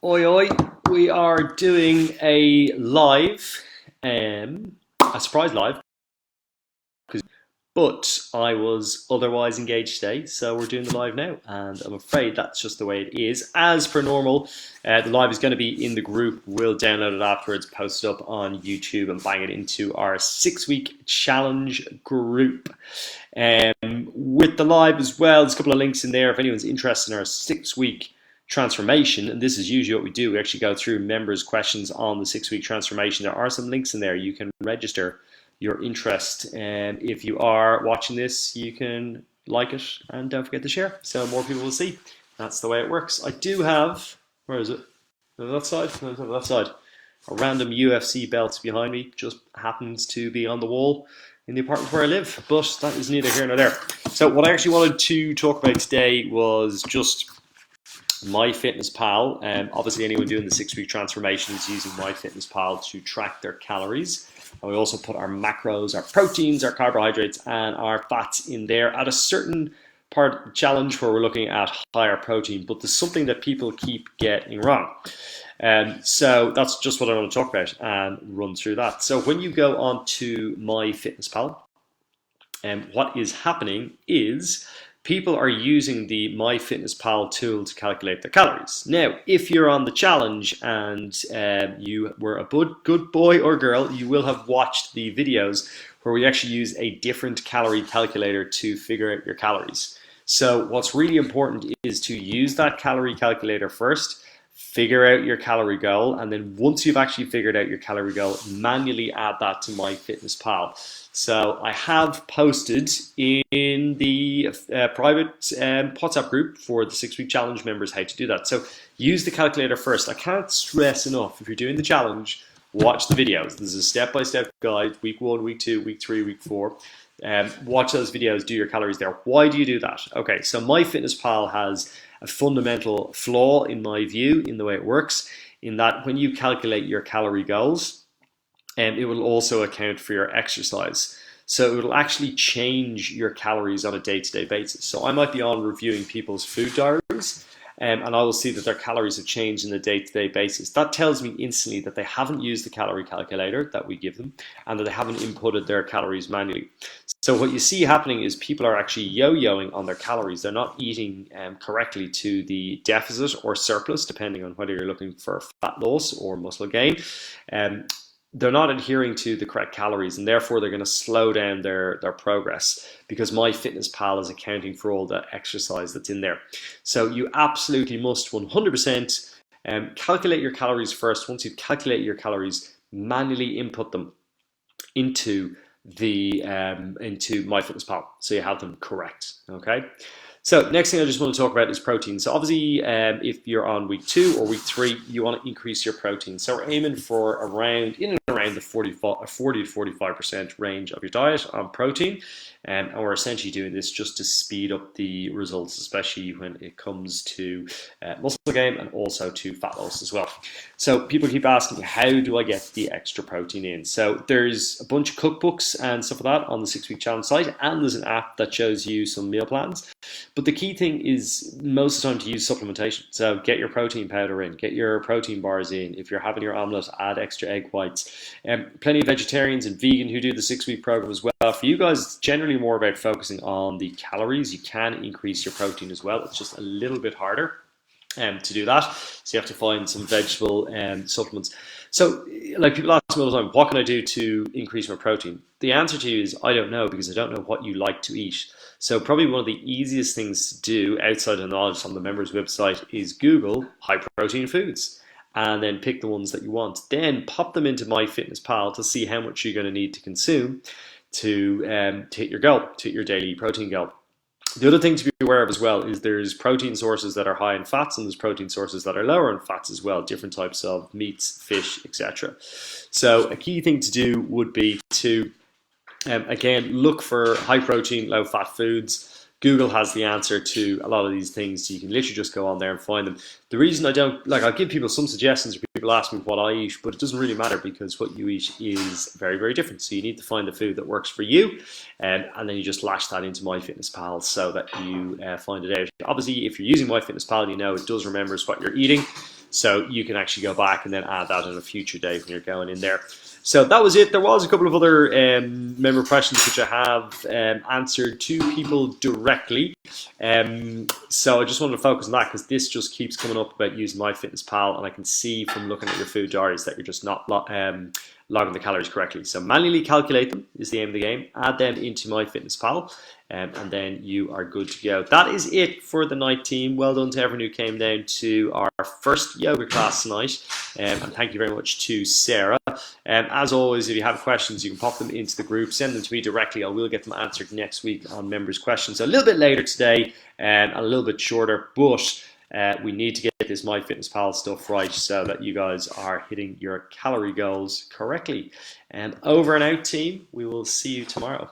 Oi, oi, we are doing a live, a surprise live, but I was otherwise engaged today, so we're doing the live now, and I'm afraid that's just the way it is. As per normal, the live is going to be in the group. We'll download it afterwards, post it up on YouTube, and bang it into our 6-week challenge group. With the live as well, there's a couple of links in there if anyone's interested in our 6-week transformation, and this is usually what we do. We actually go through members' questions on the 6-week transformation. There are some links in there. You can register your interest, and if you are watching this, you can like it and don't forget to share so more people will see. That's the way it works. I do have, where is it? That side? That side. A random UFC belt behind me, just happens to be on the wall in the apartment where I live, but that is neither here nor there. So what I actually wanted to talk about today was just MyFitnessPal. Obviously anyone doing the 6-week transformation is using MyFitnessPal to track their calories. And we also put our macros, our proteins, our carbohydrates, and our fats in there at a certain part of the challenge where we're looking at higher protein, but there's something that people keep getting wrong. So that's just what I want to talk about and run through that. So when you go on to MyFitnessPal, what is happening is people are using the MyFitnessPal tool to calculate their calories. Now, if you're on the challenge and you were a good boy or girl, you will have watched the videos where we actually use a different calorie calculator to figure out your calories. So what's really important is to use that calorie calculator first, figure out your calorie goal, and then once you've actually figured out your calorie goal, manually add that to MyFitnessPal. So I have posted in the private WhatsApp group for the 6-week challenge members how to do that. So use the calculator first. I can't stress enough, if you're doing the challenge, watch the videos. There's a step-by-step guide, week 1, week 2, week 3, week 4. Watch those videos, do your calories there. Why do you do that? Okay, so MyFitnessPal has a fundamental flaw in my view in the way it works, in that when you calculate your calorie goals, it will also account for your exercise. So it will actually change your calories on a day-to-day basis. So I might be on reviewing people's food diaries, and I will see that their calories have changed on a day-to-day basis. That tells me instantly that they haven't used the calorie calculator that we give them, and that they haven't inputted their calories manually. So what you see happening is people are actually yo-yoing on their calories. They're not eating correctly to the deficit or surplus, depending on whether you're looking for fat loss or muscle gain. They're not adhering to the correct calories, and therefore they're going to slow down their progress, because MyFitnessPal is accounting for all the exercise that's in there. So you absolutely must 100% calculate your calories first. Once you've calculated your calories, manually input them into MyFitnessPal, so you have them correct. Okay. So next thing I just want to talk about is protein. So obviously, if you're on week 2 or week 3, you want to increase your protein. So we're aiming for around the 40 to 45% range of your diet on protein, and we're essentially doing this just to speed up the results, especially when it comes to muscle gain and also to fat loss as well. So people keep asking, how do I get the extra protein in? So there's a bunch of cookbooks and stuff like that on the 6-week challenge site, and there's an app that shows you some meal plans. But the key thing is most of the time to use supplementation. So get your protein powder in, get your protein bars in. If you're having your omelette, add extra egg whites. Plenty of vegetarians and vegan who do the 6-week program as well. For you guys, it's generally more about focusing on the calories. You can increase your protein as well. It's just a little bit harder to do that. So you have to find some vegetable supplements. So like people ask me all the time, what can I do to increase my protein? The answer to you is I don't know, because I don't know what you like to eat. So probably one of the easiest things to do outside of knowledge on the members website is Google high protein foods, and then pick the ones that you want. Then pop them into MyFitnessPal to see how much you're going to need to consume to hit your goal, to hit your daily protein goal. The other thing to be aware of as well is there's protein sources that are high in fats, and there's protein sources that are lower in fats as well, different types of meats, fish, etc. So a key thing to do would be to, again, look for high protein, low fat foods. Google has the answer to a lot of these things, so you can literally just go on there and find them. The reason I don't, I'll give people some suggestions, or people ask me what I eat, but it doesn't really matter, because what you eat is very, very different. So you need to find the food that works for you, and then you just lash that into MyFitnessPal so that you find it out. Obviously, if you're using MyFitnessPal, you know it does remember what you're eating. So you can actually go back and then add that on a future day when you're going in there. So that was it. There was a couple of other member questions which I have answered to people directly. So I just wanted to focus on that because this just keeps coming up about using MyFitnessPal, and I can see from looking at your food diaries that you're just not logging the calories correctly. So manually calculate them is the aim of the game. Add them into MyFitnessPal, and then you are good to go. That is it for the night team. Well done to everyone who came down to our first yoga class tonight, and thank you very much to Sarah. As always, if you have questions, you can pop them into the group, send them to me directly. I will get them answered next week on members' questions. So a little bit later today and a little bit shorter, but we need to get this MyFitnessPal stuff right so that you guys are hitting your calorie goals correctly. And over and out, team. We will see you tomorrow.